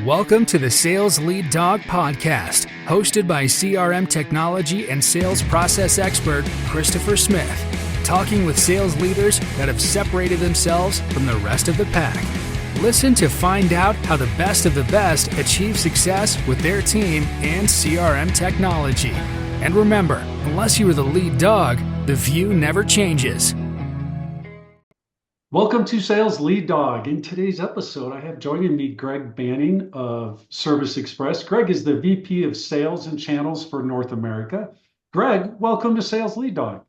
Welcome to the Sales Lead Dog Podcast, hosted by CRM technology and sales process expert Christopher Smith, talking with sales leaders that have separated themselves from the rest of the pack. Listen to find out how the best of the best achieve success with their team and CRM technology. And remember, unless you are the lead dog, the view never changes. Welcome to Sales Lead Dog. In today's episode, I have joining me Greg Banning of Service Express. Greg is the VP of Sales and Channels for North America. Greg, welcome to Sales Lead Dog.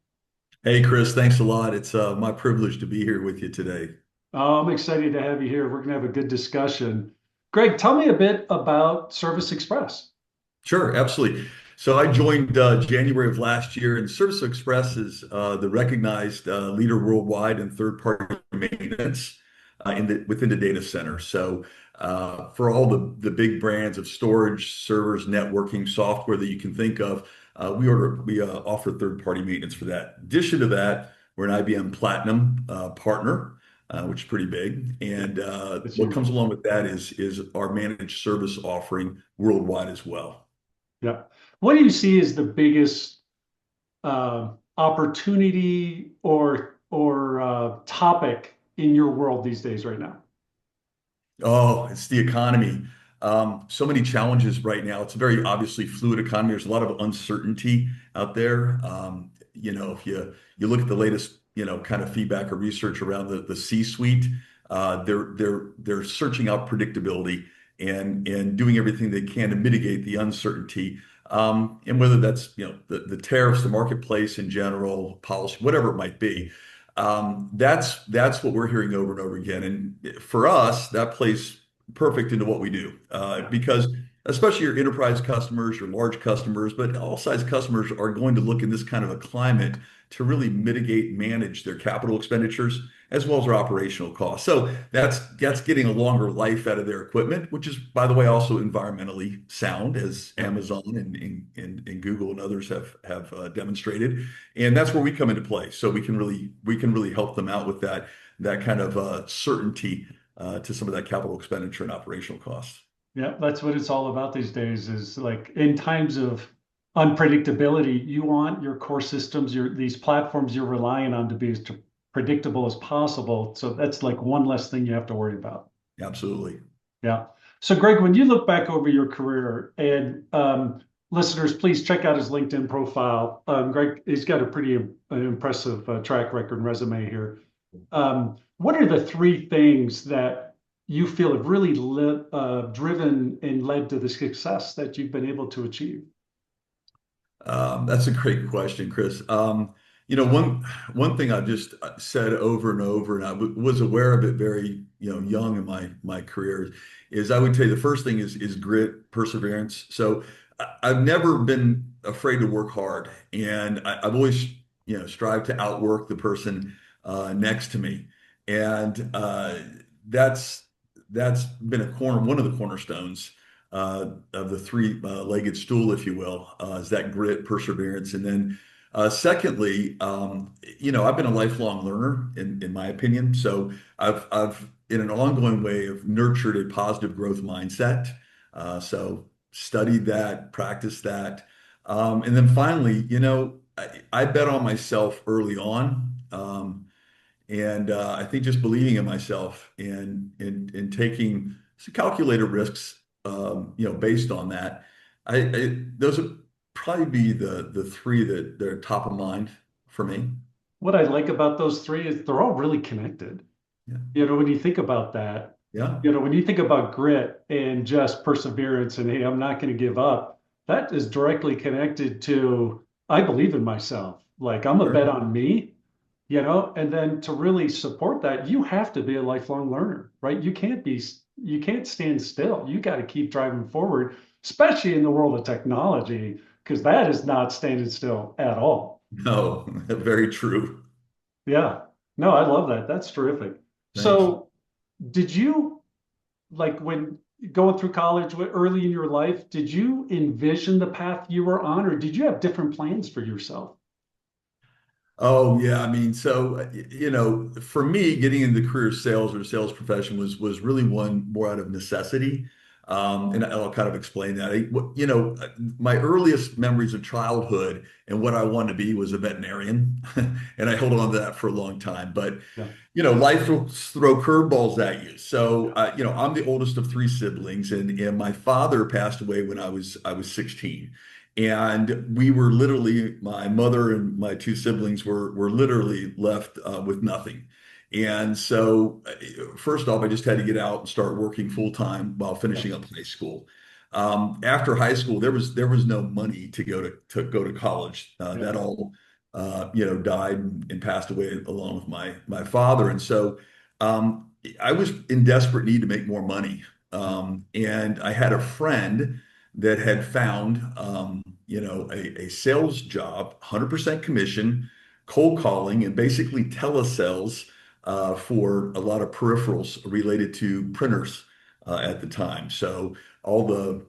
Hey, Chris, thanks a lot. It's my privilege to be here with you today. I'm excited to have you here. We're going to have a good discussion. Greg, tell me a bit about Service Express. Sure, absolutely. So I joined January of last year, and Service Express is the recognized leader worldwide in third-party maintenance within the data center. So for all the big brands of storage, servers, networking, software that you can think of, we offer third-party maintenance for that. In addition to that, we're an IBM Platinum partner, which is pretty big. And what comes along with that is our managed service offering worldwide as well. Yeah. What do you see as the biggest opportunity or topic in your world these days right now? Oh, it's the economy. So many challenges right now. It's a very obviously fluid economy. There's a lot of uncertainty out there. If you look at the latest, kind of feedback or research around the C-suite, they're searching out predictability and doing everything they can to mitigate the uncertainty. And whether that's, the tariffs, the marketplace in general, policy, whatever it might be. That's what we're hearing over and over again. And for us, that plays perfect into what we do, because especially your enterprise customers, your large customers, but all size customers are going to look in this kind of a climate to really mitigate and manage their capital expenditures as well as their operational costs. So that's getting a longer life out of their equipment, which is, by the way, also environmentally sound, as Amazon and Google and others have demonstrated. And that's where we come into play. So we can really help them out with that kind of certainty to some of that capital expenditure and operational costs. Yeah, that's what it's all about these days, is like in times of unpredictability, you want your core systems, these platforms you're relying on to be as predictable as possible. So that's like one less thing you have to worry about. Absolutely. Yeah. So Greg, when you look back over your career, and listeners, please check out his LinkedIn profile. Greg, he's got a pretty impressive track record and resume here. What are the three things that you feel have really driven and led to the success that you've been able to achieve? That's a great question, Chris. One thing I've just said over and over, and I was aware of it very, young in my career, is I would tell you the first thing is grit, perseverance. So I've never been afraid to work hard, and I've always, strived to outwork the person next to me, and that's been one of the cornerstones of the three-legged stool, if you will, is that grit, perseverance. And then secondly, I've been a lifelong learner in my opinion. So I've in an ongoing way have nurtured a positive growth mindset. So studied that, practiced that. And then finally, I bet on myself early on. And I think just believing in myself and taking some calculated risks, based on that, those would probably be the three that are top of mind for me. What I like about those three is they're all really connected. Yeah. When you think about that, Yeah. when you think about grit and just perseverance and, hey, I'm not going to give up, that is directly connected to, I believe in myself. Like I'm a Sure. bet on me, and then to really support that, you have to be a lifelong learner, right? You can't stand still. You got to keep driving forward, especially in the world of technology, because that is not standing still at all. No, very true. Yeah. No, I love that. That's terrific. Thanks. So did you, like when going through college early in your life, did you envision the path you were on, or did you have different plans for yourself? Oh yeah, I mean, so for me, getting into the career sales or sales profession was really one more out of necessity. And I'll kind of explain that. My earliest memories of childhood and what I wanted to be was a veterinarian, and I held on to that for a long time. But Yeah. life will throw curveballs at you. So, Yeah. I'm the oldest of three siblings, and my father passed away when I was 16. And we were literally, my mother and my two siblings were literally left with nothing. And so, first off, I just had to get out and start working full time while Yeah. finishing up high school. After high school, there was no money to go to college. Yeah. That all died and passed away along with my father. And so, I was in desperate need to make more money. And I had a friend that had found, a sales job, 100% commission, cold calling, and basically telesales for a lot of peripherals related to printers at the time. So all the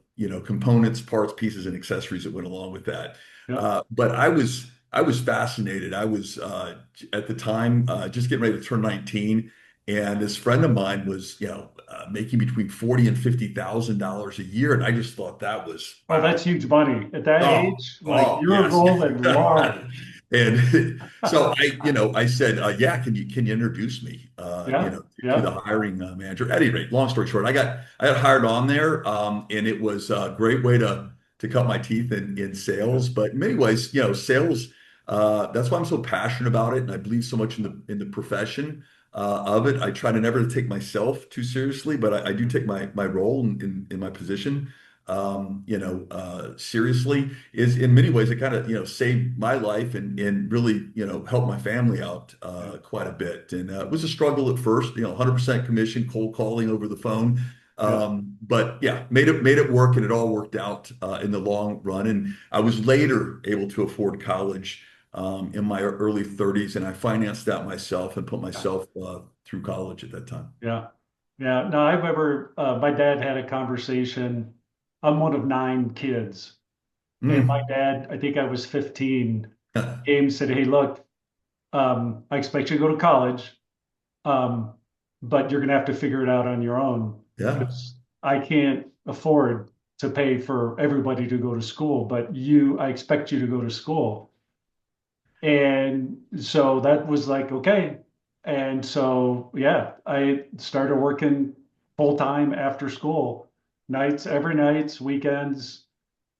components, parts, pieces, and accessories that went along with that. Yeah. But I was fascinated. I was at the time just getting ready to turn 19, and this friend of mine was making between 40 and $50,000 a year, and I just thought that was Oh, wow. that's huge money at that Oh, age. Like oh, you're yes. rolling large. And so I said, yeah, can you introduce me, Yeah. to the Yeah. hiring manager? At any rate, long story short, I got hired on there, and it was a great way to cut my teeth in Yeah. sales. But in many ways, sales, that's why I'm so passionate about it, and I believe so much in the profession of it. I try to never take myself too seriously, but I do take my role in my position seriously. Is in many ways it kind of saved my life and really helped my family out Yeah. quite a bit. And it was a struggle at first, 100% commission, cold calling over the phone. Yeah. But yeah, made it work, and it all worked out in the long run. And I was later able to afford college in my early 30s, and I financed that myself and put myself through college at that time. Yeah. Yeah. No, I remember my dad had a conversation. I'm one of nine kids. And my Mm. dad, I think I was 15, came and said, "Hey, look, I expect you to go to college, um, but you're going to have to figure it out on your own Yeah. because I can't afford to pay for everybody to go to school, but I expect you to go to school." And so that was like, okay. And so, yeah, I started working full time after school, nights, every nights, weekends.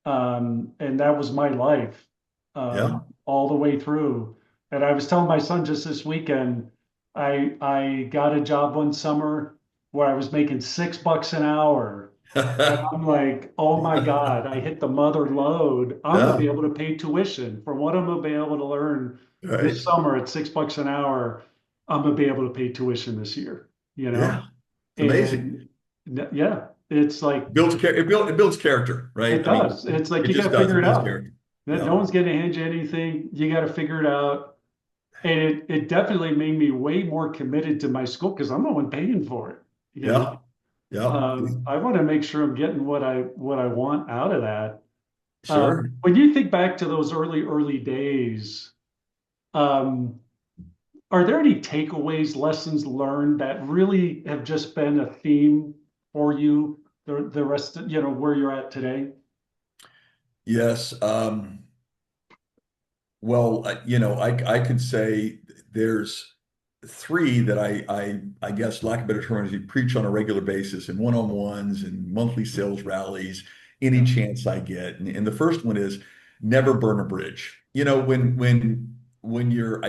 And that was my life, Yeah. all the way through. And I was telling my son just this weekend, I got a job one summer where I was making $6 an hour. And I'm like, oh my God, I hit the mother load. I'm gonna be Yeah. able to pay tuition for what I'm gonna be able to learn this Right. summer at $6 an hour. I'm gonna be able to pay tuition this year, you Yeah. know? It's amazing. And yeah, it's like It builds character, right? it I mean, does. It's like it you got just to does. figure It it builds out. character. No Yeah. one's going to hand you anything. You got to figure it out. And it definitely made me way more committed to my school because I'm the one paying for it. You know, Yeah. Yeah. I want to make sure I'm getting what I want out of that. Sure. When you think back to those early days, um, are there any takeaways, lessons learned that really have just been a theme for you the rest of, where you're at today? Yes. Well, I could say there's three that I guess, lack of better terms, you preach on a regular basis in one-on-ones and monthly sales rallies, any Yeah. chance I get. And the first one is never burn a bridge. I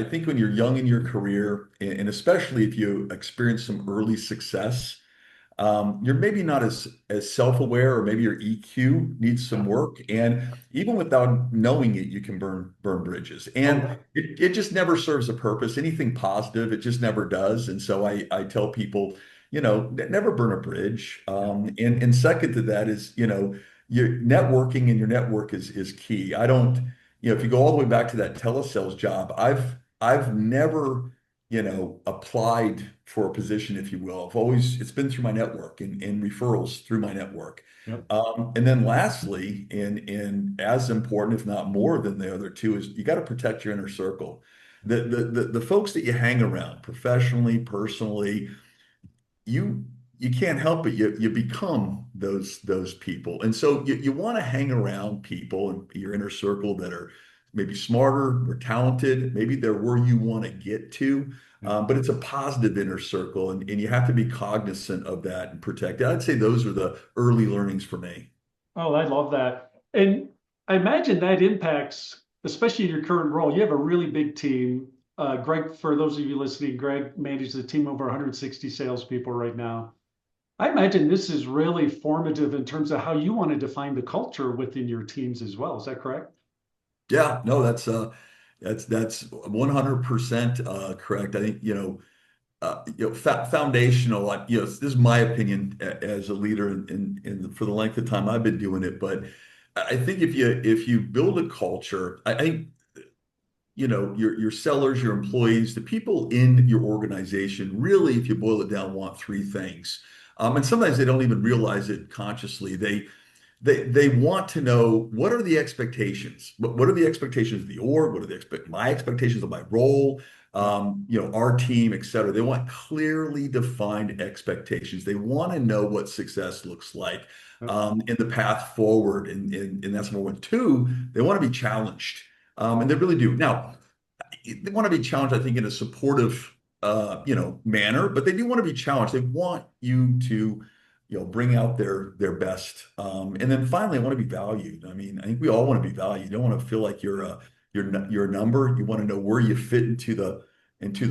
think when you're young in your career, and especially if you experience some early success, you're maybe not as self-aware, or maybe your EQ needs some Yeah. work. And even without knowing it, you can burn bridges. Oh, And yeah. it just never serves a purpose. Anything positive, it just never does. And so I tell people, never burn a bridge. Yeah. And second to that is, your networking, and your network is key. I don't, if you go all the way back to that telesales job, I've never applied for a position, if you will. It's been through my network and referrals through my network. Yep. And then lastly, and as important, if not more than the other two, is you got to protect your inner circle. The folks that you hang around professionally, personally, you you can't help it. You become those people. And so you want to hang around people in your inner circle that are maybe smarter or talented. Maybe they're where you want to get to. Yeah. But it's a positive inner circle, and you have to be cognizant of that and protect it. I'd say those are the early learnings for me. Oh, I love that. And I imagine that impacts, especially in your current role. You have a really big team. Greg, for those of you listening, Greg manages a team of over 160 salespeople right now. I imagine this is really formative in terms of how you want to define the culture within your teams as well. Is that correct? Yeah, no, that's 100% correct. I think foundational. This is my opinion as a leader, for the length of time I've been doing it. But I think if you build a culture, I think your sellers, your employees, the people in your organization, really, if you boil it down, want three things. And sometimes they don't even realize it consciously. They want to know, what are the expectations? What are the expectations of the org? What are my expectations of my role? Our team, et cetera. They want clearly defined expectations. They want to know what success looks like in the path forward, and that's number one. Two, they want to be challenged, and they really do. Now, they want to be challenged, I think, in a supportive, manner, but they do want to be challenged. They want you to, bring out their best. And then finally, I want to be valued. I mean, I think we all want to be valued. You don't want to feel like you're a number. You want to know where you fit into the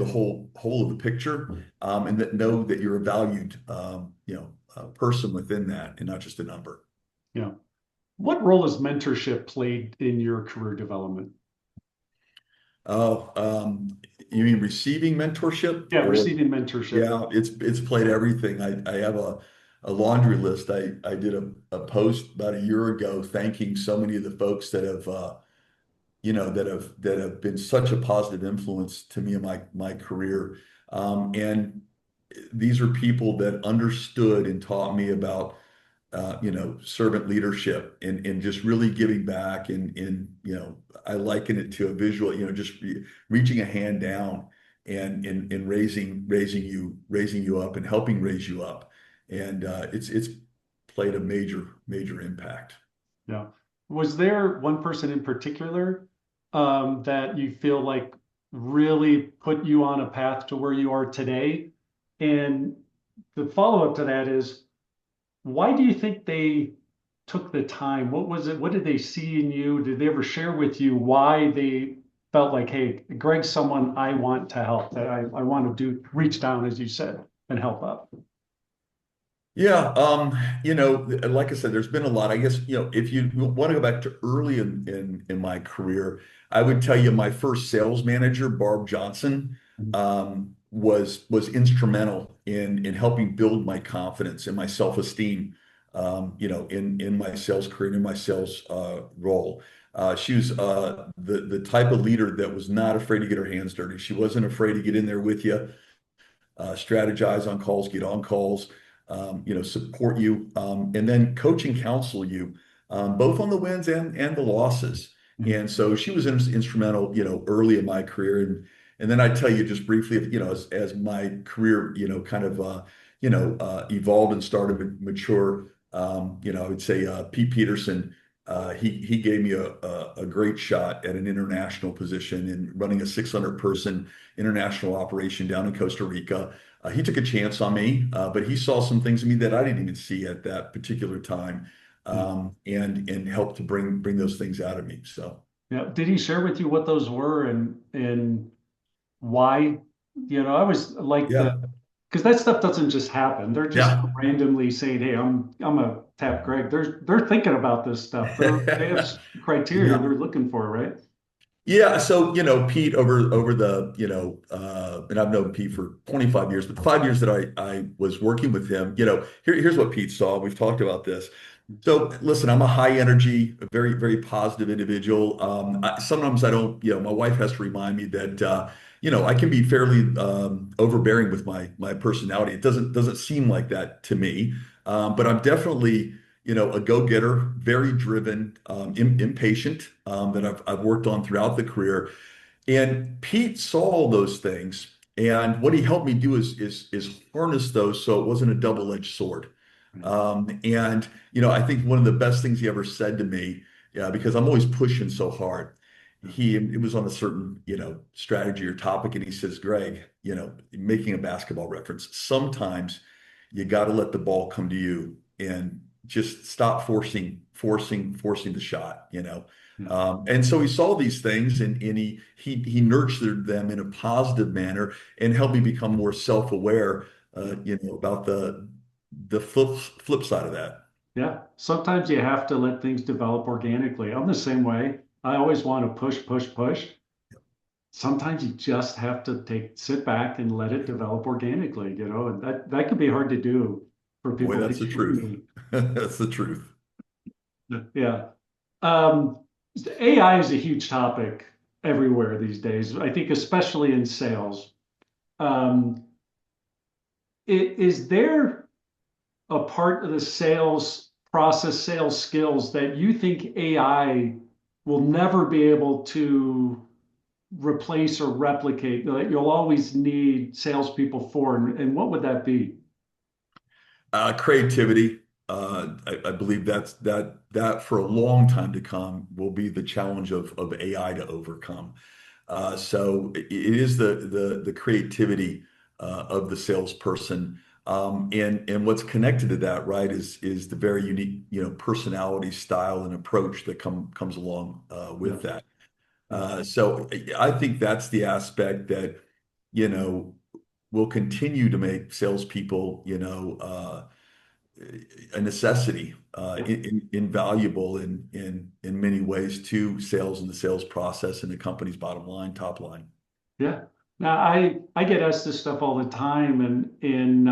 whole of the picture, and that know that you're a valued, person within that, and not just a number. Yeah. What role has mentorship played in your career development? Oh, you mean receiving mentorship Yeah, or? receiving mentorship. Yeah, it's played everything. I have a laundry list. I did a post about a year ago thanking so many of the folks that have that have been such a positive influence to me in my career. And these are people that understood and taught me about servant leadership, and just really giving back, and I liken it to a visual, just reaching a hand down and raising you up and helping raise you up. And it's played a major impact. Yeah. Was there one person in particular that you feel like really put you on a path to where you are today? And the follow-up to that is, why do you think they took the time? What was it? What did they see in you? Did they ever share with you why they felt like, hey, Greg's someone I want to help, that I want to reach down, as you said, and help up? Yeah, like I said, there's been a lot. I guess, if you want to go back to early in my career, I would tell you my first sales manager, Barb Johnson, was instrumental in helping build my confidence and my self-esteem, in my sales career and in my sales role. She was the type of leader that was not afraid to get her hands dirty. She wasn't afraid to get in there with you, strategize on calls, get on calls, support you, and then coach and counsel you, both on the wins and the losses. Mhm. And so she was instrumental, early in my career. And then I tell you just briefly, as my career, kind of, evolved and started to mature, I would say Pete Peterson, he gave me a great shot at an international position in running a 600-person international operation down in Costa Rica. He took a chance on me, but he saw some things in me that I didn't even see at that particular time, Yeah. and helped to bring those things out of me. So Yeah. Did he share with you what those were and why? I always like yeah, because that stuff doesn't just happen. They're just yeah, randomly saying, "Hey, I'm a tap Greg." They're thinking about this stuff. They have criteria yeah. they're looking for, right? Yeah, so Pete, over the and I've known Pete for 25 years, but the 5 years that I was working with him, here's what Pete saw. We've talked about this. So listen, I'm a high energy, a very very positive individual. Sometimes I don't, my wife has to remind me that I can be fairly overbearing with my personality. It doesn't seem like that to me, but I'm definitely a go-getter, very driven, impatient, that I've worked on throughout the career. And Pete saw all those things, And what he helped me do is harness those so it wasn't a double-edged sword. Right. And I think one of the best things he ever said to me, yeah, because I'm always pushing so hard. Yeah. It was on a certain, strategy or topic, and he says, Greg, making a basketball reference, sometimes you got to let the ball come to you and just stop forcing the shot. Yeah. And so he saw these things, and he nurtured them in a positive manner and helped me become more self-aware, Yeah. about the flip side of that. Yeah. Sometimes you have to let things develop organically. I'm the same way. I always want to push, push, push. Sometimes you just have to sit back and let it develop organically, and that can be hard to do for Boy, people that's like the you and truth. me. That's the truth. Yeah. Um, AI is a huge topic everywhere these days. I think especially in sales. Um, is there a part of the sales process, sales skills that you think AI will never be able to replace or replicate, that you'll always need salespeople for, and what would that be? Creativity. I believe that for a long time to come will be the challenge of AI to overcome. So it is the creativity of the salesperson, and what's connected to that, right, is the very unique, personality, style, and approach that comes along Yeah, with that. yeah, So I think that's the aspect that, you know, will continue to make salespeople, a necessity, yeah, invaluable in many ways to sales and the sales process and the company's bottom line, top line. yeah. Now I get asked this stuff all the time, and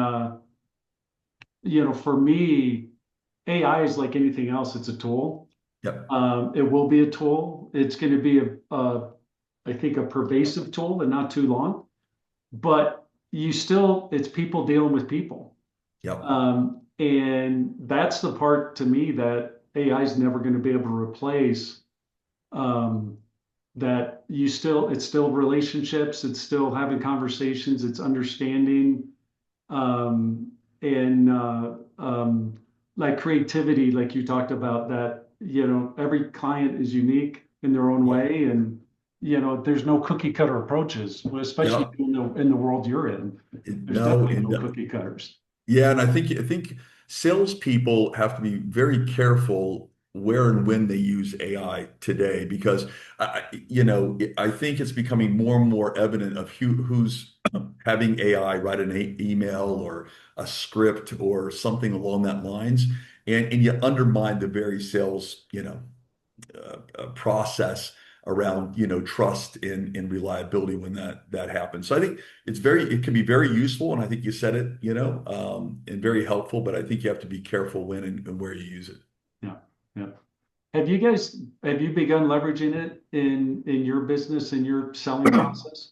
for me, AI is like anything else. It's a tool. Yep. It will be a tool. It's going to be I think, a pervasive tool and not too long. But it's people dealing with people. Yep. And that's the part to me that AI is never going to be able to replace. Um, that it's still relationships, it's still having conversations, it's understanding, um, and like creativity, like you talked about, that every client is unique in their own Yep. way, and there's no cookie cutter approaches, especially Yep. in the world you're in. There's No, definitely no and cookie cutters. yeah, and I think salespeople have to be very careful where and when they use AI today, because I think it's becoming more and more evident of who's having AI write an email or a script or something along that lines, and you undermine the very sales, process around, trust and reliability when that happens. So I think it can be very useful, and I think you said it, and very helpful, but I think you have to be careful when and where you use it. Yeah, yeah. Have you begun leveraging it in your business, in your selling process?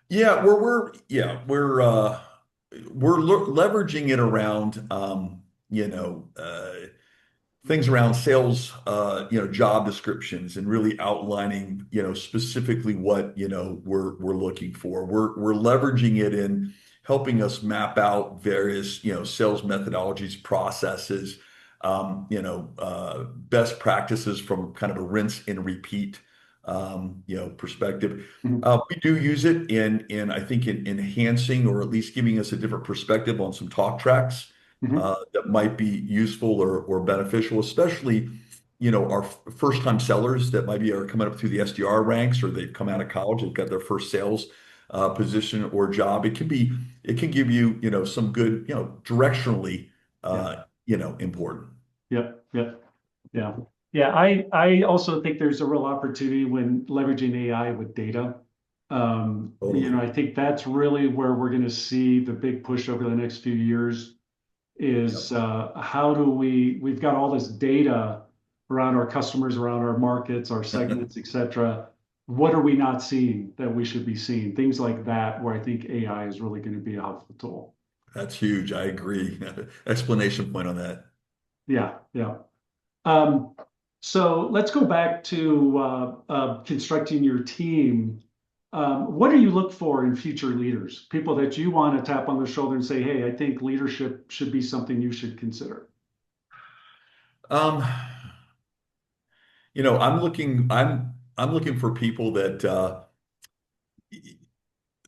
Yeah, we're leveraging it around, things around sales, job descriptions, and really outlining, specifically what, we're looking for. We're leveraging it in helping us map out various, sales methodologies, processes, best practices from kind of a rinse and repeat, perspective. Mhm, We do use it in I think in enhancing or at least giving us a different perspective on some talk tracks mhm. that might be useful or beneficial, especially, our first-time sellers that maybe are coming up through the SDR ranks, or they've come out of college, they've got their first sales position or job. It can give you, some good, directionally, Yeah, important. yep, yep, yeah. Yeah, I also think there's a real opportunity when leveraging AI with data. Totally. I think that's really where we're going to see the big push over the next few years, Yep. is how do we've got all this data around our customers, around our markets, our segments, et cetera. What are we not seeing that we should be seeing? Things like that, where I think AI is really going to be a helpful tool. That's huge. I agree. Explanation point on that. Yeah, yeah. So let's go back to constructing your team. What do you look for in future leaders? People that you want to tap on the shoulder and say, "Hey, I think leadership should be something you should consider." Um, I'm looking for people that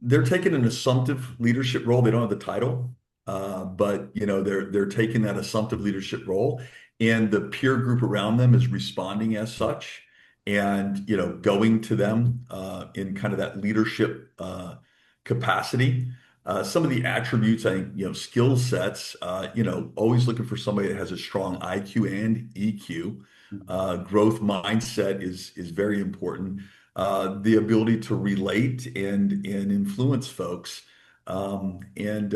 they're taking an assumptive leadership role. They don't have the title, but they're taking that assumptive leadership role, and the peer group around them is responding as such, and going to them in kind of that leadership capacity. Some of the attributes, I think, skill sets. Always looking for somebody that has a strong IQ and EQ. Growth mindset is very important, the ability to relate and influence folks. And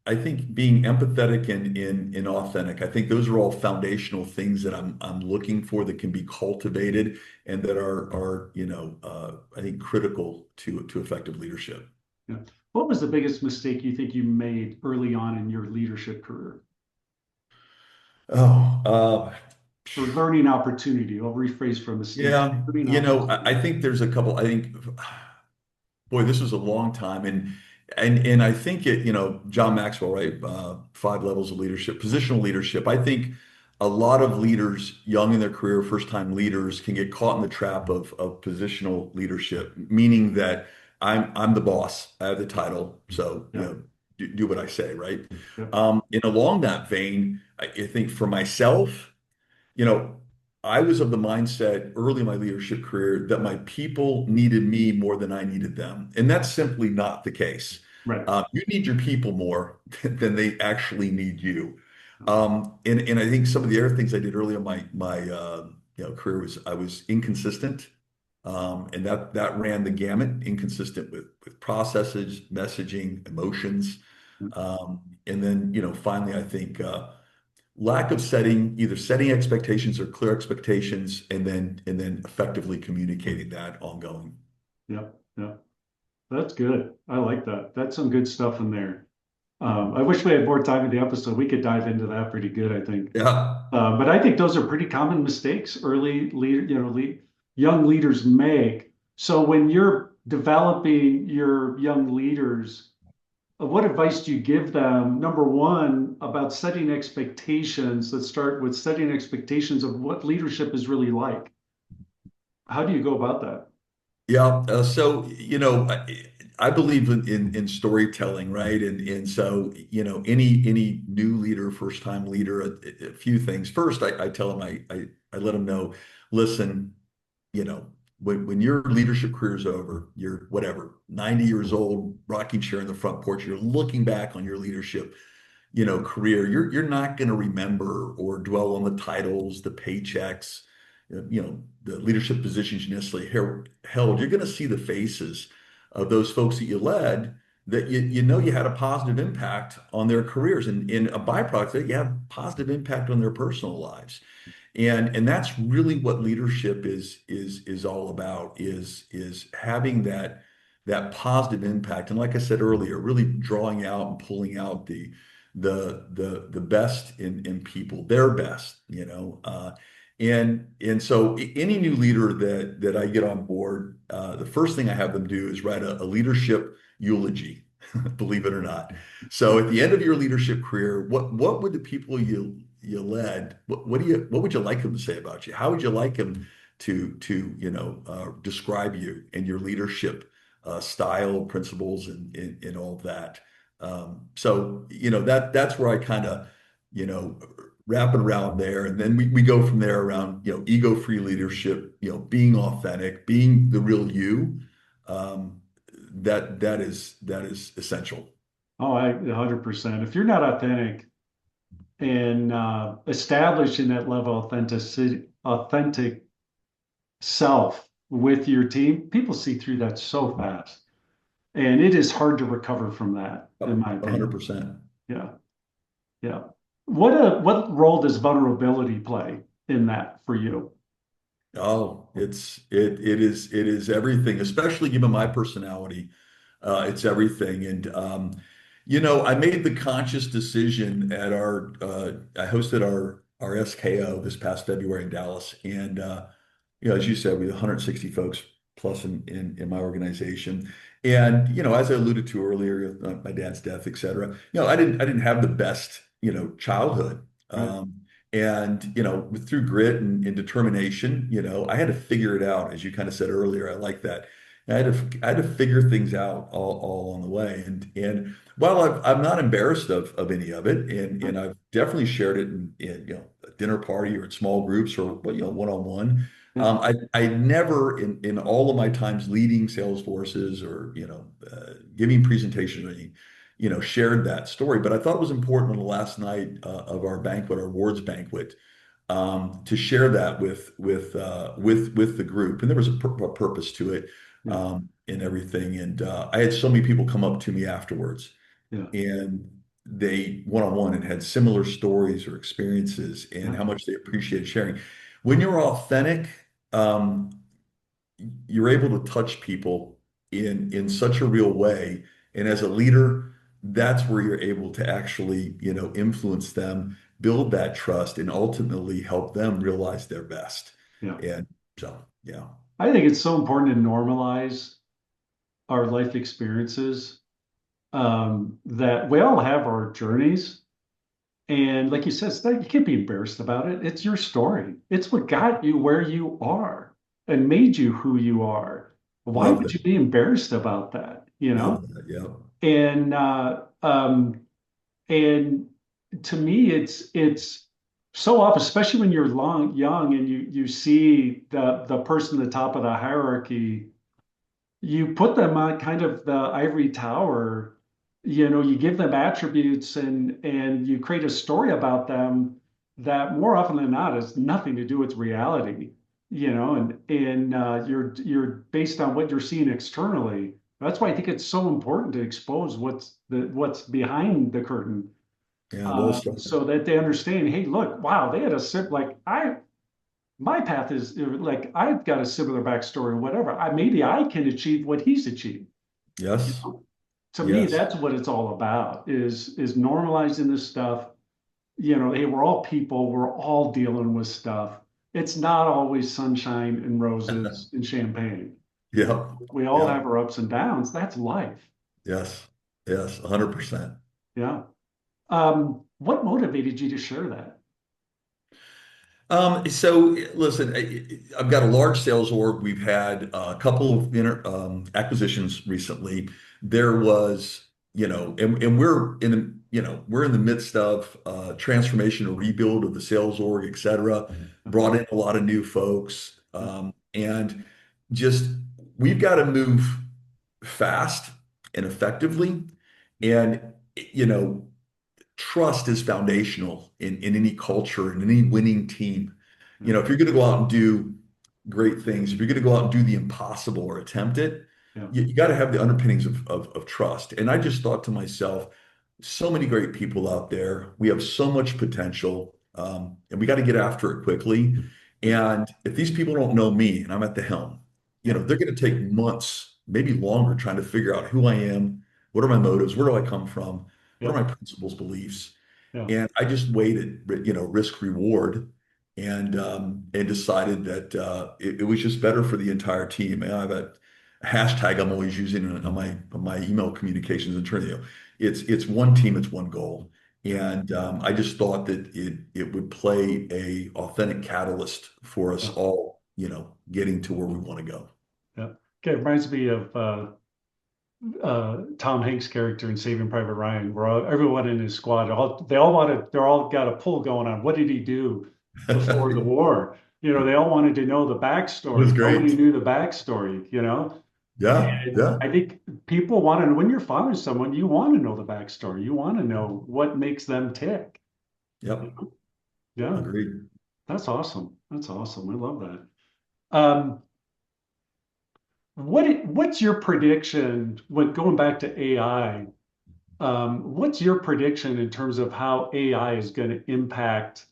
I think being empathetic and authentic, I think those are all foundational things that I'm looking for that can be cultivated and that are I think critical to effective leadership. Yeah. What was the biggest mistake you think you made early on in your leadership career Oh, or learning opportunity? I'll rephrase from mistake. yeah, Learning opportunity. I think there's a couple. I think, boy, this was a long time, and I think John Maxwell, right? Five levels of leadership, positional leadership. I think a lot of leaders, young in their career, first time leaders, can get caught in the trap of positional leadership, meaning that I'm the boss, I have the title, so Yeah. do what I say, right? Yeah. And along that vein, I think for myself. you know, I was of the mindset early in my leadership career that my people needed me more than I needed them. And that's simply not the case. Right. You need your people more than they actually need you. And I think some of the other things I did early in my career was I was inconsistent. And that ran the gamut, inconsistent with processes, messaging, emotions. And then, finally, I think lack of either setting expectations or clear expectations, and then effectively communicating that ongoing. Yeah. Yeah. That's good. I like that. That's some good stuff in there. I wish we had more time in the episode. We could dive into that pretty good, I think. Yeah. But I think those are pretty common mistakes early young leaders make. So when you're developing your young leaders, what advice do you give them? Number one, about setting expectations. Let's start with setting expectations of what leadership is really like. How do you go about that? Yeah. So, I believe in storytelling, right? And so, any new leader, first time leader, a few things. First, I tell them, I let them know, listen, when your leadership career is over, you're whatever, 90 years old, rocking chair in the front porch, you're looking back on your leadership, career, you're not going to remember or dwell on the titles, the paychecks, the leadership positions you necessarily held. You're going to see the faces of those folks that you led, that you had a positive impact on their careers, and in a byproduct that you have positive impact on their personal lives. And that's really what leadership is all about, is having that positive impact. And like I said earlier, really drawing out and pulling out the best in people, their best, and so any new leader that I get on board, the first thing I have them do is write a leadership eulogy, believe it or not. So at the end of your leadership career, what would the people you led, what would you like them to say about you? How would you like them to describe you and your leadership style, principles, and all of that? So that's where I kind of you know wrap it around there, and then we go from there around ego-free leadership, being authentic, being the real you. Um, that is essential. Oh, 100%. If you're not authentic and establishing that level of authentic self with your team, people see through that so fast. And it is hard to recover from that, in my opinion. 100%. Yeah. Yeah. What role does vulnerability play in that for you? Oh, it is everything, especially given my personality. It's everything. And I made the conscious decision I hosted our SKO this past February in Dallas, and as you said, we have 160 folks plus in my organization. And, as I alluded to earlier, my dad's death, et cetera, I didn't have the best, childhood. Right. And, through grit and determination, I had to figure it out, as you kind of said earlier. I like that. I had to figure things out all along the way. And while I'm not embarrassed of any of it, and I've definitely shared it in a dinner party or in small groups or one-on-one. Yeah. I never in all of my times leading sales forces or giving presentations or anything, shared that story. But I thought it was important on the last night of our banquet, our awards banquet, to share that with the group. And there was a purpose to it, Yeah. and everything. And I had so many people come up to me afterwards, Yeah. and they one-on-one and had similar stories or experiences and Yeah. how much they appreciated sharing. When you're authentic, um, you're able to touch people in such a real way. And as a leader, that's where you're able to actually, influence them, build that trust, and ultimately help them realize their best. Yeah. And so, yeah, I think it's so important to normalize our life experiences, that we all have our journeys. And like you said, you can't be embarrassed about it. It's your story. It's what got you where you are and made you who you are. Why love would that. you be embarrassed about that? Love that. Yeah. And and to me, it's so often, especially when you're young, and you see the person at the top of the hierarchy, you put them on kind of the ivory tower. You give them attributes, and you create a story about them that more often than not has nothing to do with reality. And you're based on what you're seeing externally. That's why I think it's so important to expose what's behind the curtain, Yeah. Well so said. that they understand. Hey, look, wow, they had a sim like I my path is like I've got a similar backstory or whatever. Maybe I can achieve what he's achieved. You Yes. know? To me, Yes. that's what it's all about, is normalizing this stuff. Hey, we're all people, we're all dealing with stuff. It's not always sunshine and roses and champagne. Yep. We all Yep. have our ups and downs. That's life. Yes. Yes. 100%. Yeah. What motivated you to share that? So listen, I've got a large sales org. We've had a couple of acquisitions recently. There was, and we're in the midst of transformation or rebuild of the sales org, et cetera. Okay. Brought in a lot of new folks, and just we've got to move fast and effectively. And you know, trust is foundational in any culture and any winning team. Yeah. If you're going to go out and do great things, if you're going to go out and do the impossible or attempt it, Yeah. you got to have the underpinnings of trust. And I just thought to myself, so many great people out there. We have so much potential, and we got to get after it quickly. Yeah. And if these people don't know me and I'm at the helm, Yeah. they're going to take months, maybe longer, trying to figure out who I am, what are my motives, where do I come from, what Yeah. are my principles, beliefs. Yeah. And I just weighted, risk reward, and decided that it was just better for the entire team. And I have a hashtag I'm always using on my email communications internally. It's one team, it's one goal. Yeah. And I just thought that it would play a authentic catalyst for us Yeah. all, getting to where we want to go. Yeah. Okay. It reminds me of Tom Hanks' character in Saving Private Ryan, where everyone in his squad, they're all got a pull going on. What did he do before the war? They all wanted to know the It was backstory. Nobody great. knew the backstory. Yeah, And yeah, I think people want to, when you're following someone, you want to know the backstory. You want to know what makes them tick. yep, Yeah, agreed. that's awesome. That's awesome. I love that. Um, what's your prediction when going back to AI? What's your prediction in terms of how AI is going to impact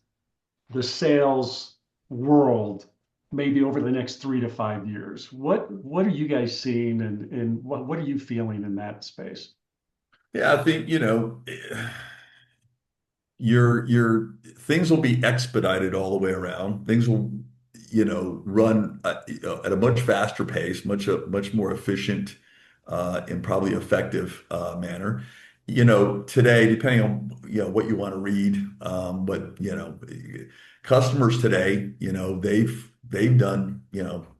the sales world, maybe over the next 3 to 5 years? What are you guys seeing, and what are you feeling in that space? Yeah, I think, your things will be expedited all the way around. Things will, run at a much faster pace, much more efficient and probably effective manner. Today, depending on what you want to read, but customers today, they've done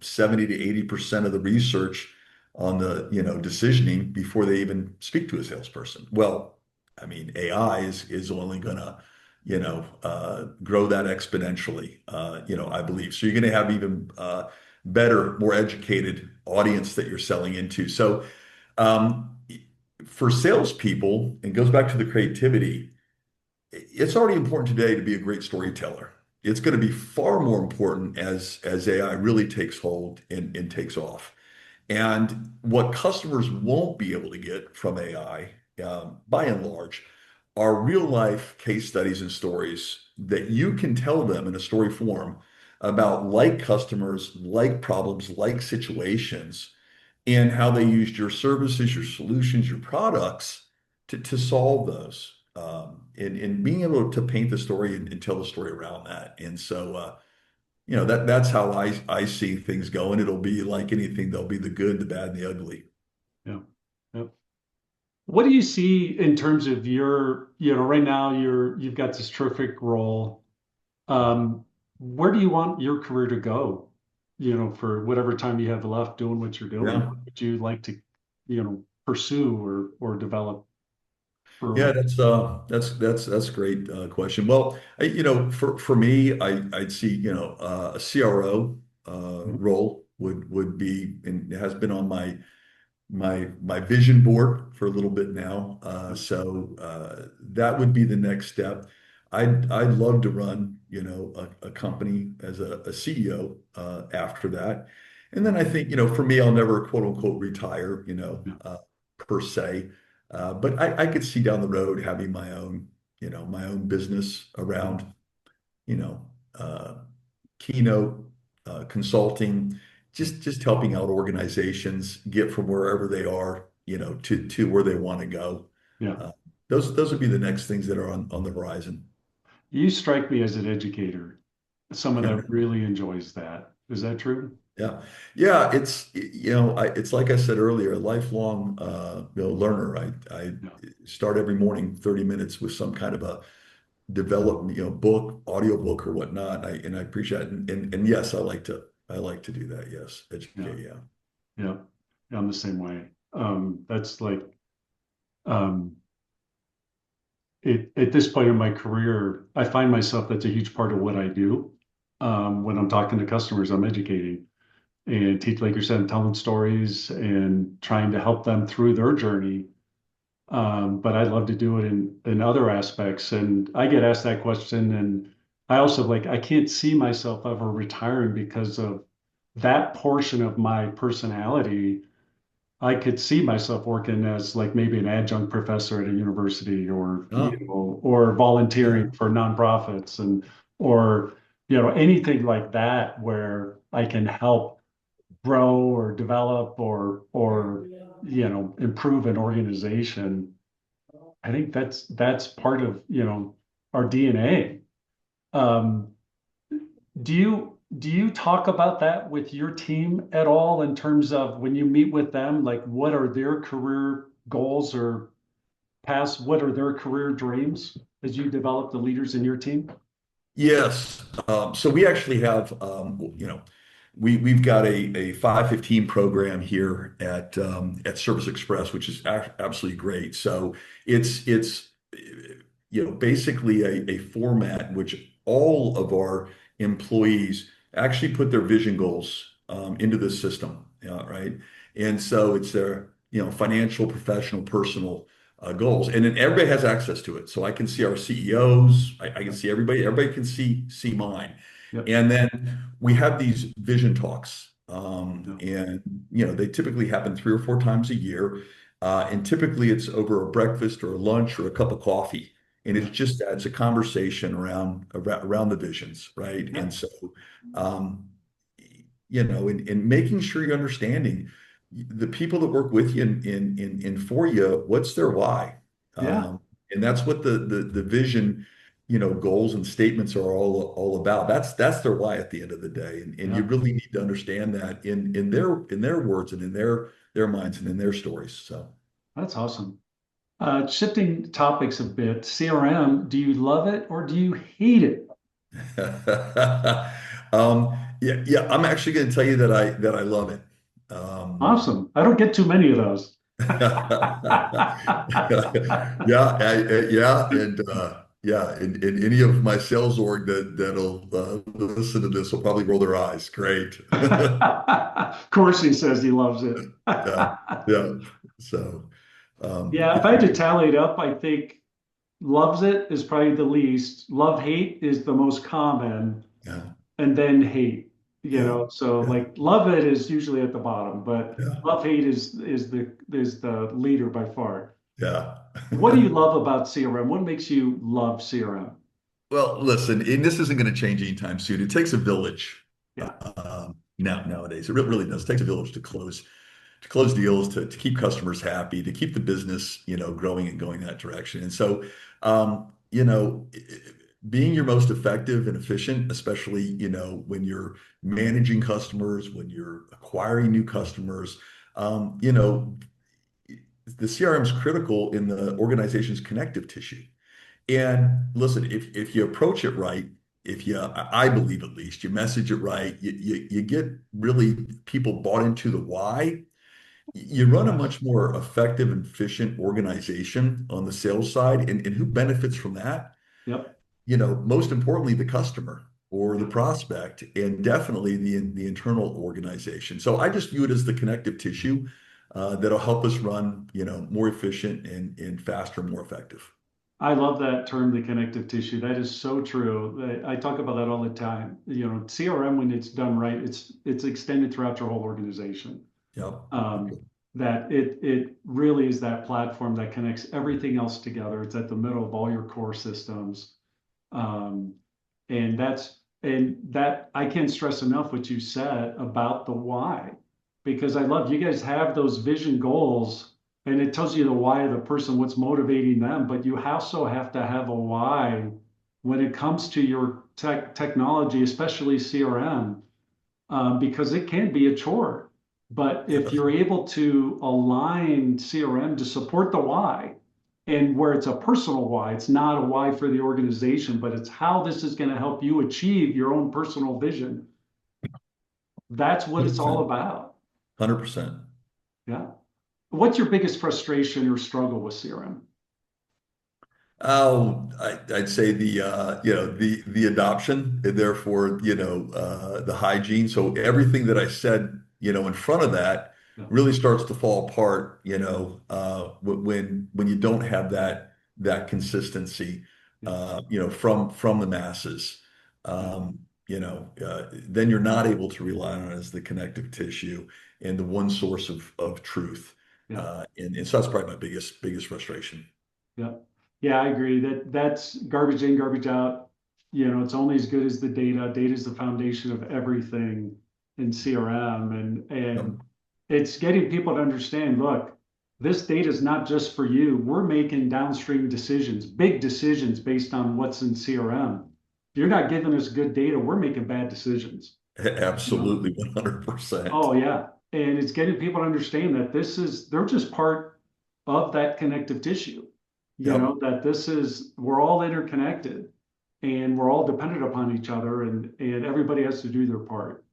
70 to 80% of the research on the decisioning before they even speak to a salesperson. Well, I mean, AI is only gonna grow that exponentially, I believe. So you're going to have even better, more educated audience that you're selling into. So um, for salespeople, it goes back to the creativity. It's already important today to be a great storyteller. It's going to be far more important as AI really takes hold and takes off. And what customers won't be able to get from AI, by and large, are real life case studies and stories that you can tell them in a story form about like customers, like problems, like situations, and how they used your services, your solutions, your products to solve those. And being able to paint the story and tell the story around that. And so, that's how I see things going. It'll be like anything. There'll be the good, the bad, and the ugly. Yeah. Yeah. What do you see in terms of right now you've got this terrific role. Where do you want your career to go? For whatever time you have left doing what you're doing, Yeah. what would you like to, pursue or develop Yeah, further? that's a great question. Well, for me, I'd see a CRO role would be and has been on my vision board for a little bit now. So that would be the next step. I'd love to run a company as a CEO after that, and then I think for me, I'll never quote unquote retire Yeah. per se. But I could see down the road having my own business Yeah. around, you know, uh, keynote consulting, just helping out organizations get from wherever they are, to where they want to go. Yeah. Uh, those would be the next things that are on the horizon. You strike me as an educator, someone that really enjoys that. Is that true? Yeah. Yeah, it's like I said earlier, a lifelong learner. I Yeah. start every morning 30 minutes with some kind of a develop, book, audio book or whatnot. And I appreciate it. And yes, I like to do that. Yes. Yeah. Educate. Yeah. Yeah. Yeah, I'm the same way. That's like, um, at this point in my career, I find myself that's a huge part of what I do. When I'm talking to customers, I'm educating and teach, like you said, I'm telling stories and trying to help them through their journey. But I'd love to do it in other aspects. And I get asked that question, and I also I can't see myself ever retiring because of that portion of my personality. I could see myself working as maybe an adjunct professor at a university or, Oh, or volunteering yeah. for nonprofits or, anything like that where I can help grow or develop or, improve an organization. I think that's part of, our DNA. Um, do you talk about that with your team at all in terms of when you meet with them, like what are their career goals or past, what are their career dreams as you develop the leaders in your team? Yes. So we actually have, we've got a 515 program here at Service Express, which is absolutely great. So it's basically a format in which all of our employees actually put their vision goals into the system, right? And so it's their financial, professional, personal goals, and then everybody has access to it. So I can see our CEOs, I can Yep. see everybody, everybody can see mine. Yep. And then we have these vision talks, Yep. and they typically happen 3 or 4 times a year, and typically it's over a breakfast or a lunch or a cup of coffee, and it's Yeah. just that it's a conversation around the visions, right? Yeah. And so, um, in making sure you're understanding the people that work with you and for you, what's their why? Yeah. And that's what the vision goals and statements are all about. That's their why at the end of the day. And you Yeah, really need to understand that in their words and in their minds and in their stories. So that's awesome. Shifting topics a bit, CRM, do you love it or do you hate it? yeah, I'm actually going to tell you that I love it. Um, Awesome. I don't get too many of those. yeah, yeah, and any of my sales org that'll listen to this will probably roll their eyes. Great. Of course, he says he loves it. Yeah, yeah. So, Yeah, if I had to tally it up, I think loves it is probably the least. Love hate is the most common, yeah, and then hate. yeah, So yeah, like love it is usually at the bottom, but yeah, love hate is the leader by far. yeah. What do you love about CRM? What makes you love CRM? Well, listen, and this isn't going to change anytime soon. It takes a village Yeah, nowadays. It really does. It takes a village to close deals, to keep customers happy, to keep the business, growing and going that direction. And so, being your most effective and efficient, especially, when you're managing customers, when you're acquiring new customers, the CRM is critical in the organization's connective tissue. And listen, if you approach it right, if you, I believe at least, you message it right, you get really people bought into the why, you run a yes, much more effective and efficient organization on the sales side. And who benefits from that? yep, Most importantly, the customer or the yeah. prospect, and definitely the internal organization. So I just view it as the connective tissue that'll help us run, more efficient and faster, more effective. I love that term, the connective tissue. That is so true. I talk about that all the time. CRM, when it's done right, it's extended throughout your whole organization. Yep. Um, that it really is that platform that connects everything else together. It's at the middle of all your core systems. Um, and that I can't stress enough what you said about the why, because I love you guys have those vision goals and it tells you the why of the person, what's motivating them, but you also have to have a why when it comes to your technology, especially CRM, because it can be a chore. But if Yes. you're able to align CRM to support the why, and where it's a personal why, it's not a why for the organization, but it's how this is going to help you achieve your own personal vision. That's what it's all 100%. about. 100%. Yeah. What's your biggest frustration or struggle with CRM? Oh, I'd say the adoption, and therefore, the hygiene. So everything that I said, in front of that Yeah. really starts to fall apart, when you don't have that consistency, Yeah. from the masses. Yeah. Then you're not able to rely on it as the connective tissue and the one source of truth. Yeah. And so that's probably my biggest frustration. Yeah. Yeah, I agree that's garbage in, garbage out. It's only as good as the data. Data is the foundation of everything in CRM, and Yep. it's getting people to understand, look, this data is not just for you. We're making downstream decisions, big decisions based on what's in CRM. If you're not giving us good data, we're making bad decisions. You know? Absolutely, 100%. Oh yeah. And it's getting people to understand that they're just part of that connective tissue. Yep, That we're all interconnected and we're all dependent upon each other and everybody has to do their part.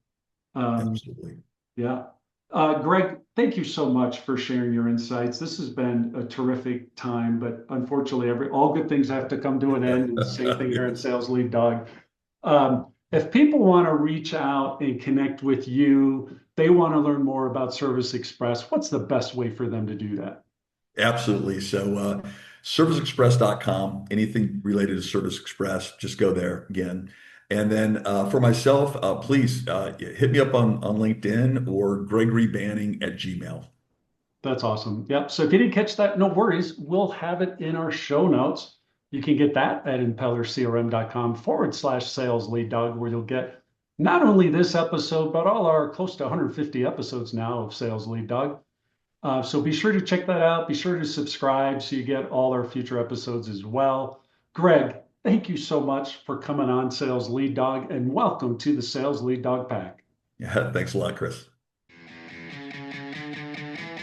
Um, absolutely. yeah. Greg, thank you so much for sharing your insights. This has been a terrific time, but unfortunately, all good things have to come to an end. And same thing here at Yes. Sales Lead Dog. If people want to reach out and connect with you, they want to learn more about Service Express, what's the best way for them to do that? Absolutely. So, serviceexpress.com, anything related to Service Express, just go there again. And then for myself, please hit me up on LinkedIn or Gregory Banning at Gmail. That's awesome. Yep. So if you didn't catch that, no worries. We'll have it in our show notes. You can get that at impellercrm.com/sales lead dog, where you'll get not only this episode, but all our close to 150 episodes now of Sales Lead Dog. So be sure to check that out. Be sure to subscribe so you get all our future episodes as well. Greg, thank you so much for coming on, Sales Lead Dog, and welcome to the Sales Lead Dog Pack. Yeah, thanks a lot, Chris.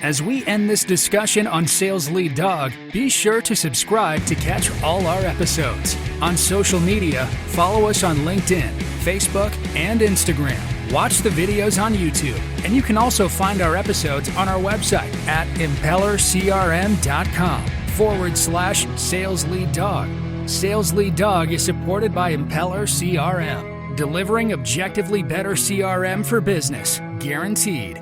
As we end this discussion on Sales Lead Dog, be sure to subscribe to catch all our episodes. On social media, follow us on LinkedIn, Facebook, and Instagram. Watch the videos on YouTube, and you can also find our episodes on our website at impellercrm.com/Sales Lead Dog. Sales Lead Dog is supported by Impeller CRM, delivering objectively better CRM for business, guaranteed.